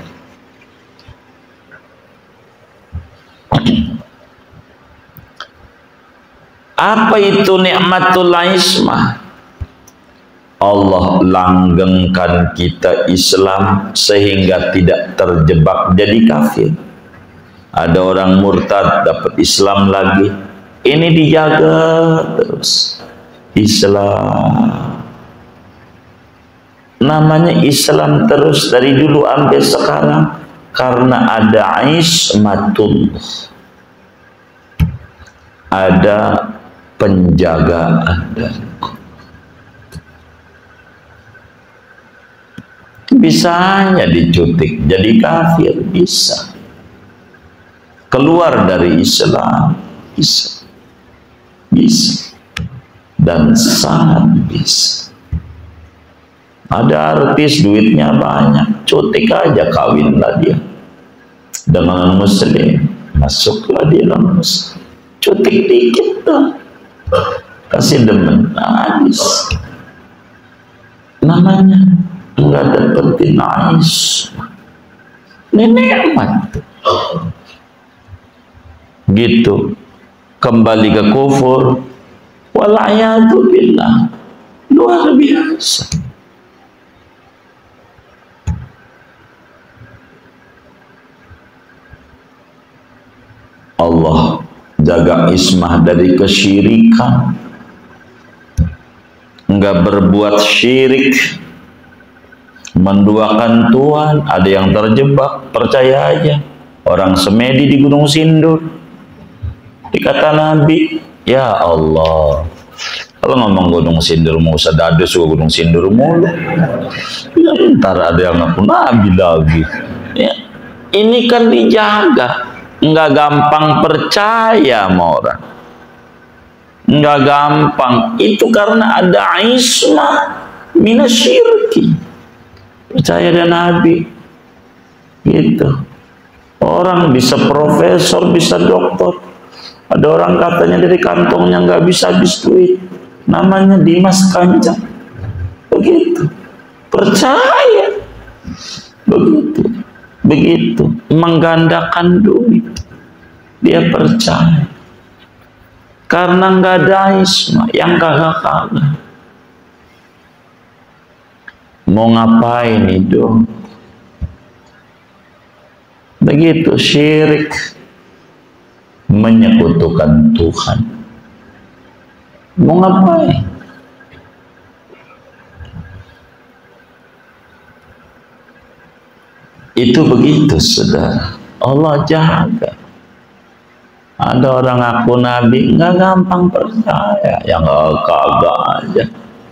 Apa itu nikmatul ismah? Allah langgengkan kita Islam sehingga tidak terjebak jadi kafir. Ada orang murtad dapat Islam lagi, ini dijaga terus. Islam namanya Islam terus dari dulu sampai sekarang karena ada ismatullah, ada penjagaan dari bisa hanya dicutik jadi kafir, bisa keluar dari Islam, bisa dan sangat bisa. Ada artis duitnya banyak, cutik aja kawinlah dia dengan muslim, masuklah dia dalam muslim, cutik dikit tuh kasih demen, habis namanya enggak dapetin ismah. Ini nikmat gitu. Kembali ke kufur, walayadu billah, luar biasa. Allah jaga ismah dari kesyirikan, enggak berbuat syirik, menduakan Tuhan. Ada yang terjebak, percaya aja. Orang semedi di Gunung Sindur, dikata Nabi, ya Allah, kalau ngomong Gunung Sindur mau usah dadus Gunung Sindur mulu, ya, ntar ada yang ngaku Nabi lagi ya. Ini kan dijaga, nggak gampang percaya sama orang, nggak gampang. Itu karena ada ismah minasyirki, percaya dan Nabi gitu. Orang bisa profesor, bisa doktor. Ada orang katanya dari kantongnya nggak bisa habis duit, namanya Dimas Kanjeng, begitu, percaya, begitu menggandakan duit, dia percaya karena nggak ada ismah, yang kagak mau ngapain hidup begitu. Syirik, menyekutukan Tuhan, mau ngapain? Itu begitu, saudara. Allah jaga. Ada orang ngaku Nabi, nggak gampang percaya, yang kagak aja,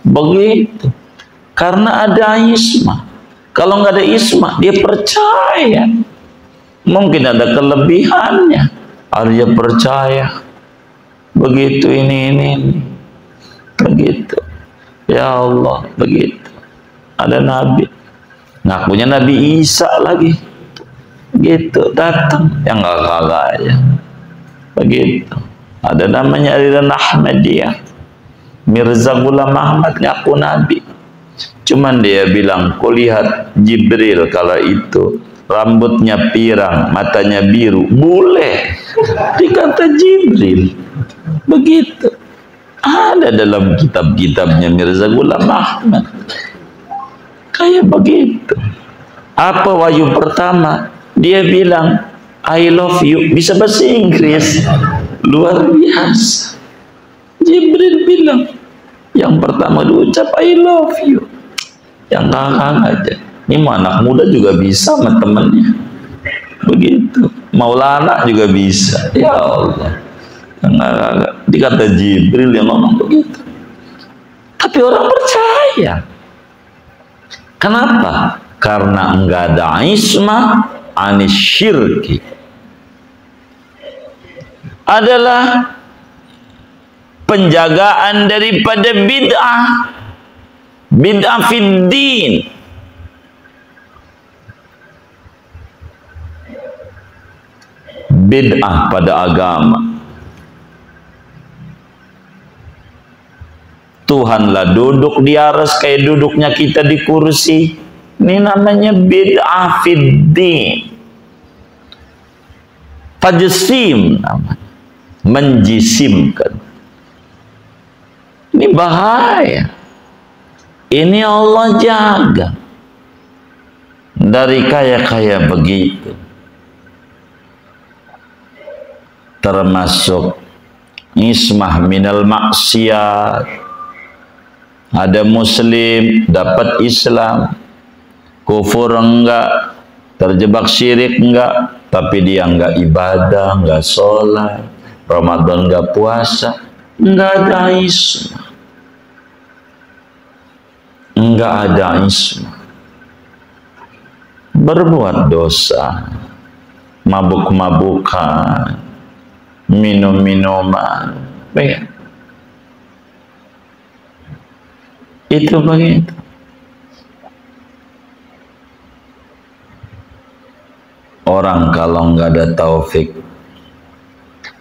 begitu. Karena ada ismah. Kalau nggak ada ismah, dia percaya. Mungkin ada kelebihannya, dia percaya. Begitu ini. Begitu. Ya Allah, begitu. Ada Nabi, ngakunya Nabi Isa lagi. Gitu, datang. Yang kagak aja. Begitu. Ada namanya aliran Ahmadiyah. Mirza Ghulam Ahmad ngaku Nabi. Cuman dia bilang, kulihat Jibril kala itu rambutnya pirang, matanya biru, boleh dikata Jibril. Begitu. Ada dalam kitab-kitabnya Mirza Ghulam Ahmad kayak begitu. Apa wahyu pertama? Dia bilang I love you, bisa bahasa Inggris, luar biasa. Jibril bilang yang pertama diucap I love you, yang kakak aja. Ini anak muda juga bisa sama temennya, begitu. Maulana juga bisa. Ya Allah, dikata Jibril yang ngomong begitu. Tapi orang percaya. Kenapa? Karena enggak ada ismah anisyirki. Adalah penjagaan daripada bid'ah, bid'ah fid din. Bid'ah pada agama. Tuhanlah duduk di aras kayak duduknya kita di kursi. Ini namanya bid'ah fiddin. Tajsim namanya. Menjisimkan. Ini bahaya. Ini Allah jaga. Dari kaya-kaya begitu. Termasuk ismah minal maksiat. Ada muslim dapat Islam, kufur enggak, terjebak syirik enggak, tapi dia enggak ibadah, enggak sholat, Ramadan enggak puasa, enggak ada ismah, enggak ada ismah. Berbuat dosa, mabuk-mabukan, minum-minuman, baik. Itu begitu. Orang kalau nggak ada taufik,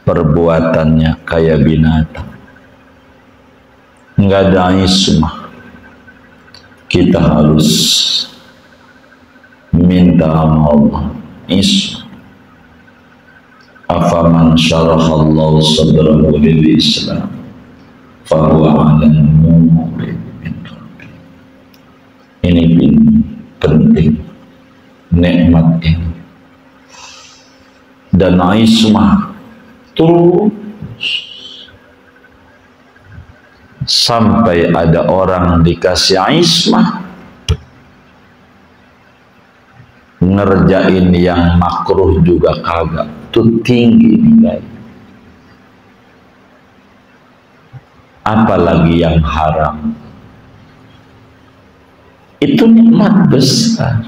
perbuatannya kayak binatang, nggak ada ismah. Kita harus minta sama Allah ismah. Afaman syarahallahu sadrahu lil Islam fahuwa 'ala nur. Ini penting nikmat ini, dan ismah terus sampai ada orang dikasih ismah ngerjain yang makruh juga kagak, tuh tinggi nilai, apalagi yang haram. Itu nikmat besar.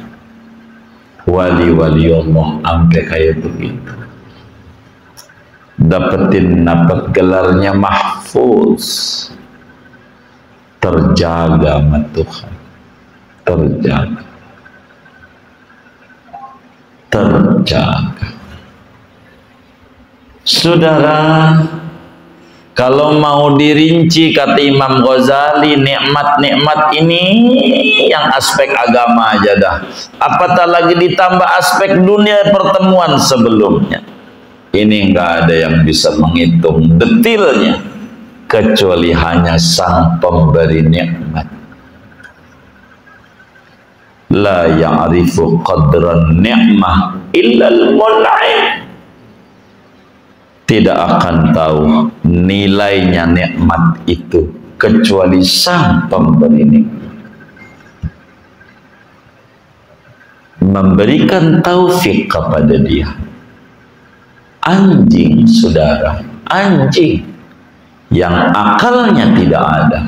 Wali-wali Allah sampai kayak begitu. Dapat gelarnya mahfuz. Terjaga sama Tuhan. Terjaga. Terjaga. Saudara, kalau mau dirinci kata Imam Ghazali, nikmat-nikmat ini yang aspek agama aja dah. Apatah lagi ditambah aspek dunia pertemuan sebelumnya. Ini enggak ada yang bisa menghitung detailnya kecuali hanya Sang Pemberi nikmat. La ya'rifu qadran ni'mah illal mun'im. Tidak akan tahu nilainya nikmat itu kecuali Sang Pemberi nikmat. Memberikan taufik kepada dia. Anjing, saudara, anjing yang akalnya tidak ada,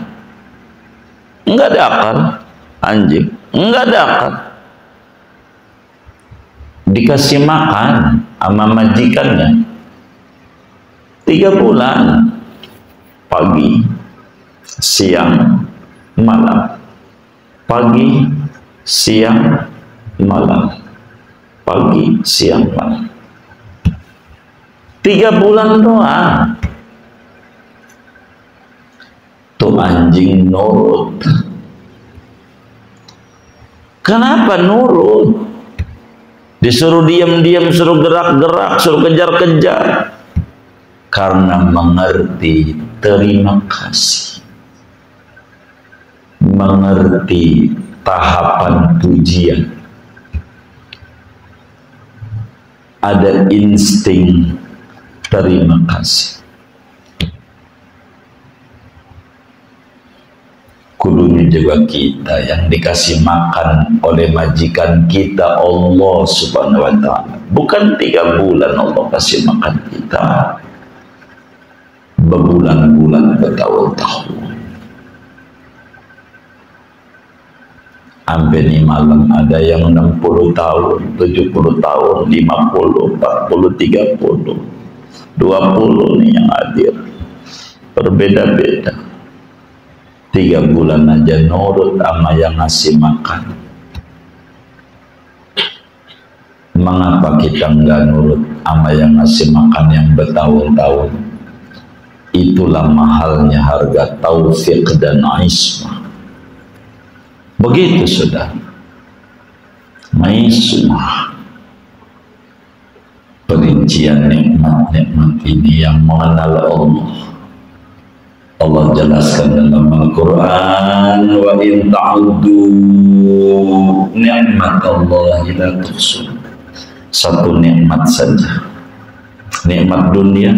enggak ada akal, anjing enggak ada akal, dikasih makan sama majikannya 3 bulan, pagi, siang, malam, pagi, siang, malam, pagi, siang, malam. 3 bulan doang. Tuh anjing nurut. Kenapa nurut? Disuruh diam-diam, suruh gerak-gerak, suruh kejar-kejar. Karena mengerti terima kasih, mengerti tahapan pujian, ada insting terima kasih. Kudunya juga kita yang dikasih makan oleh majikan kita Allah Subhanahu wa ta'ala. Bukan 3 bulan Allah kasih makan kita, berbulan-bulan, bertahun-tahun. Sampai nih malam ada yang 60 tahun, 70 tahun, 50, 40, 30, 20 nih yang hadir. Berbeda-beda. 3 bulan aja nurut sama yang ngasih makan. Mengapa kita enggak nurut sama yang ngasih makan yang bertahun-tahun? Itulah mahalnya harga taufik dan ismah. Begitu sudah. Ismah, perincian nikmat-nikmat ini yang mengenal Allah. Allah jelaskan dalam Al-Quran, wa in ta'uddu ni'matallahi la tuhsuha. Satu nikmat saja, nikmat dunia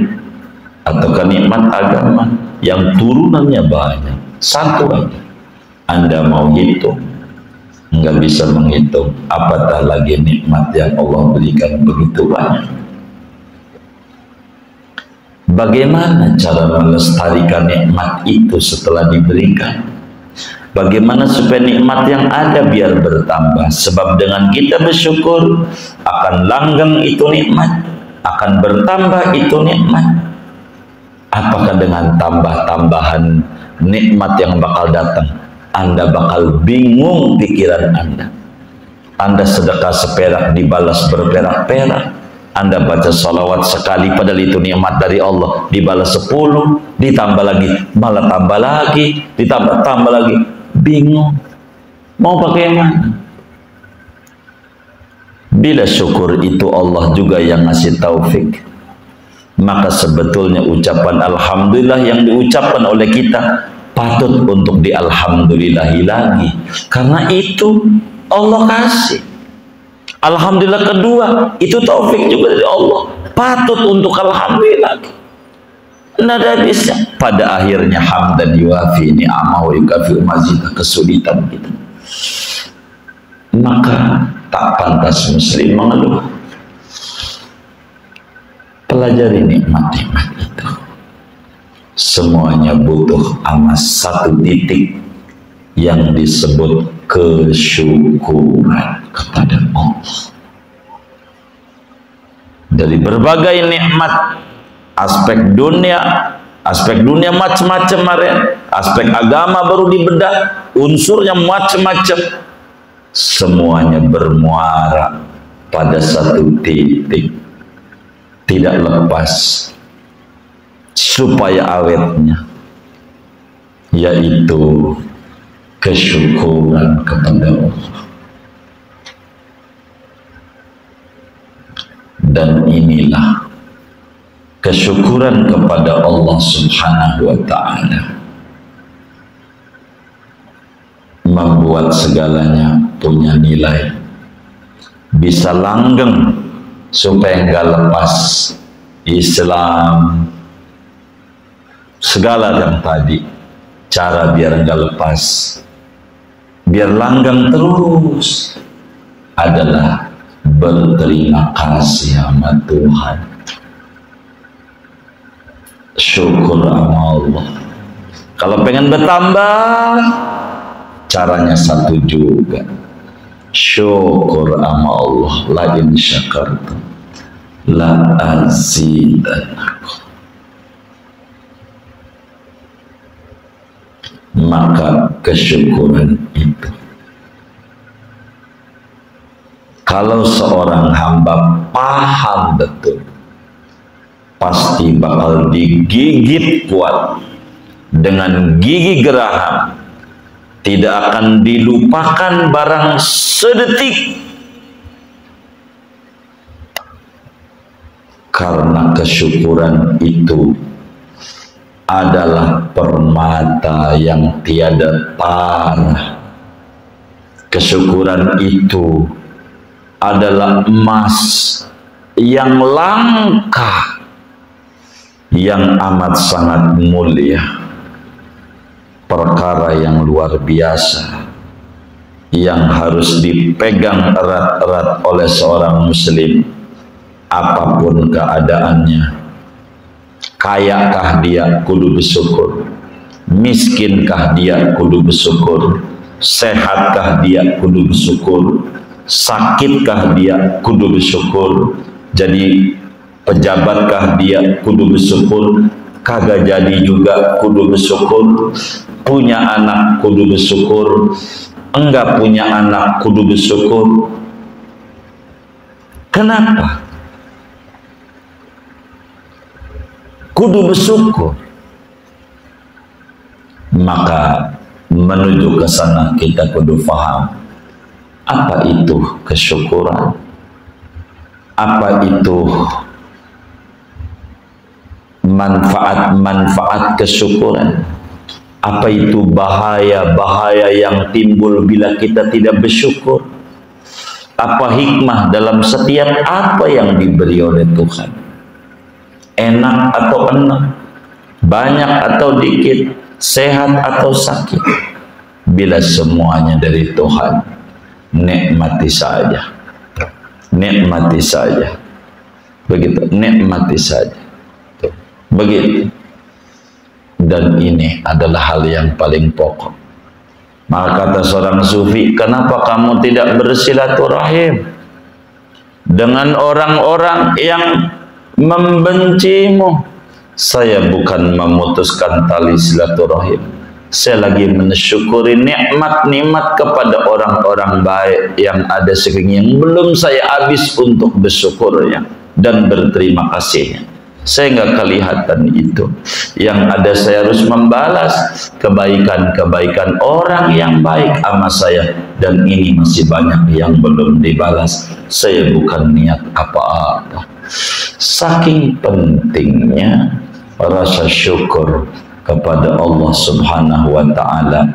ataukah nikmat agama yang turunannya banyak, satu aja Anda mau hitung nggak bisa menghitung, apatah lagi nikmat yang Allah berikan begitu banyak. Bagaimana cara melestarikan nikmat itu setelah diberikan? Bagaimana supaya nikmat yang ada biar bertambah? Sebab dengan kita bersyukur akan langgeng itu nikmat, akan bertambah itu nikmat. Apakah dengan tambah-tambahan nikmat yang bakal datang, Anda bakal bingung pikiran Anda. Anda sedekah seperak dibalas berperak-perak. Anda baca salawat sekali padahal itu nikmat dari Allah, dibalas 10, ditambah lagi, malah tambah lagi, ditambah lagi. Bingung. Mau pakai mana? Bila syukur itu Allah juga yang ngasih taufik, maka sebetulnya ucapan Alhamdulillah yang diucapkan oleh kita patut untuk dialhamdulillahi lagi. Karena itu Allah kasih. Alhamdulillah kedua, itu taufik juga dari Allah. Patut untuk alhamdulillah. Tidak ada habisnya. Pada akhirnya hamdan yuafi ni'amahu wa yukafi'u mazidah, kesulitan kita. Maka tak pantas muslim mengeluh. Pelajari nikmat-nikmat itu. Semuanya butuh amas satu titik yang disebut kesyukuran kepada Allah. Dari berbagai nikmat, aspek dunia macam-macam, aspek agama baru dibedah, unsurnya macam-macam, semuanya bermuara pada satu titik, tidak lepas supaya awetnya, yaitu kesyukuran kepada Allah. Dan inilah kesyukuran kepada Allah Subhanahu wa ta'ala membuat segalanya punya nilai, bisa langgeng supaya enggak lepas. Islam, segala yang tadi, cara biar enggak lepas, biar langgeng terus adalah berterima kasih sama Tuhan, syukur sama Allah. Kalau pengen bertambah, caranya satu juga, syukur sama Allah. La in syakartum la azidannakum. Maka kesyukuran itu, kalau seorang hamba paham betul, pasti bakal digigit kuat dengan gigi geraham. Tidak akan dilupakan barang sedetik. Karena kesyukuran itu adalah permata yang tiada tara. Kesyukuran itu adalah emas yang langka, yang amat sangat mulia, perkara yang luar biasa yang harus dipegang erat-erat oleh seorang muslim apapun keadaannya. Kayakah dia, kudu bersyukur. Miskinkah dia, kudu bersyukur. Sehatkah dia, kudu bersyukur. Sakitkah dia, kudu bersyukur. Jadi pejabatkah dia, kudu bersyukur. Kagak jadi juga, kudu bersyukur. Punya anak, kudu bersyukur. Enggak punya anak, kudu bersyukur. Kenapa? Kudu bersyukur. Maka menuju ke sana kita kudu paham apa itu kesyukuran, apa itu manfaat-manfaat kesyukuran, apa itu bahaya-bahaya yang timbul bila kita tidak bersyukur, apa hikmah dalam setiap apa yang diberi oleh Tuhan, enak atau enak, banyak atau dikit, sehat atau sakit. Bila semuanya dari Tuhan, nikmati saja, nikmati saja, begitu, nikmati saja, begitu. Dan ini adalah hal yang paling pokok. Maka kata seorang sufi, kenapa kamu tidak bersilaturahim dengan orang-orang yang membencimu? Saya bukan memutuskan tali silaturahim, saya lagi mensyukuri nikmat-nikmat kepada orang-orang baik yang ada sekeliling yang belum saya habis untuk bersyukurnya dan berterima kasihnya. Saya nggak kelihatan itu. Yang ada saya harus membalas kebaikan-kebaikan orang yang baik sama saya, dan ini masih banyak yang belum dibalas. Saya bukan niat apa-apa. Saking pentingnya rasa syukur kepada Allah Subhanahu wa Ta'ala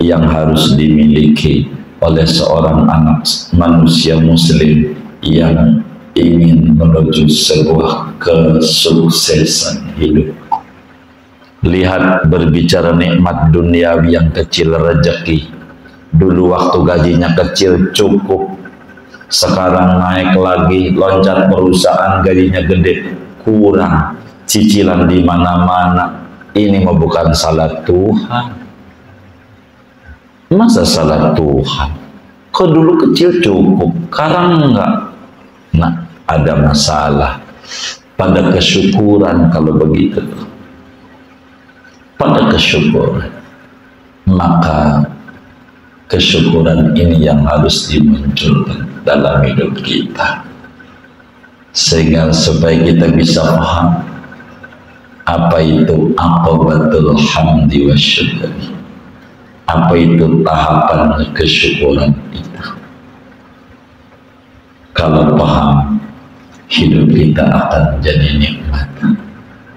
yang harus dimiliki oleh seorang anak manusia muslim yang ingin menuju sebuah kesuksesan hidup. Lihat, berbicara nikmat duniawi yang kecil, rezeki. Dulu waktu gajinya kecil cukup, sekarang naik lagi, loncat perusahaan gajinya gede, kurang, cicilan di mana-mana. Ini mah bukan salah Tuhan. Masa salah Tuhan? Kok dulu kecil cukup, sekarang enggak? Nah, ada masalah pada kesyukuran. Kalau begitu, pada kesyukuran, maka kesyukuran ini yang harus dimunculkan dalam hidup kita, sehingga supaya kita bisa paham apa itu aqabatul hamdi wa syukri, apa itu tahapan kesyukuran itu. Kalau paham, hidup kita akan jadi nikmat.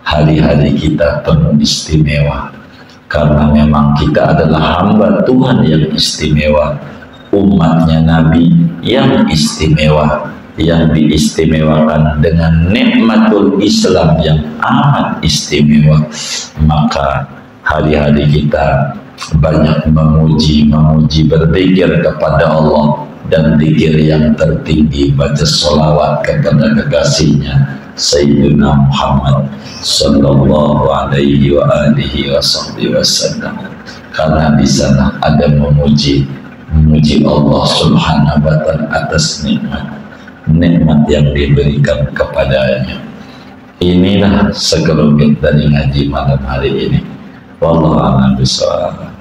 Hari-hari kita penuh istimewa, karena memang kita adalah hamba Tuhan yang istimewa, umatnya Nabi yang istimewa, yang diistimewakan dengan nikmatul Islam yang amat istimewa. Maka hari-hari kita banyak memuji, berzikir kepada Allah, dan zikir yang tertinggi baca sholawat kepada kekasihnya Sayyidina Muhammad sallallahu alaihi wa alihi wasallam. Karena di sana ada memuji Allah Subhanahu wa Ta'ala atas nikmat yang diberikan kepadanya. Inilah sekelumit dari ngaji malam hari ini. Wallahu a'lam bishawab.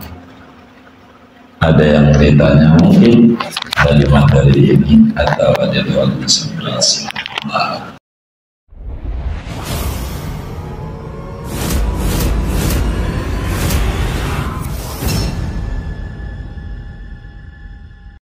Ada yang ditanya mungkin dari materi ini atau ada yang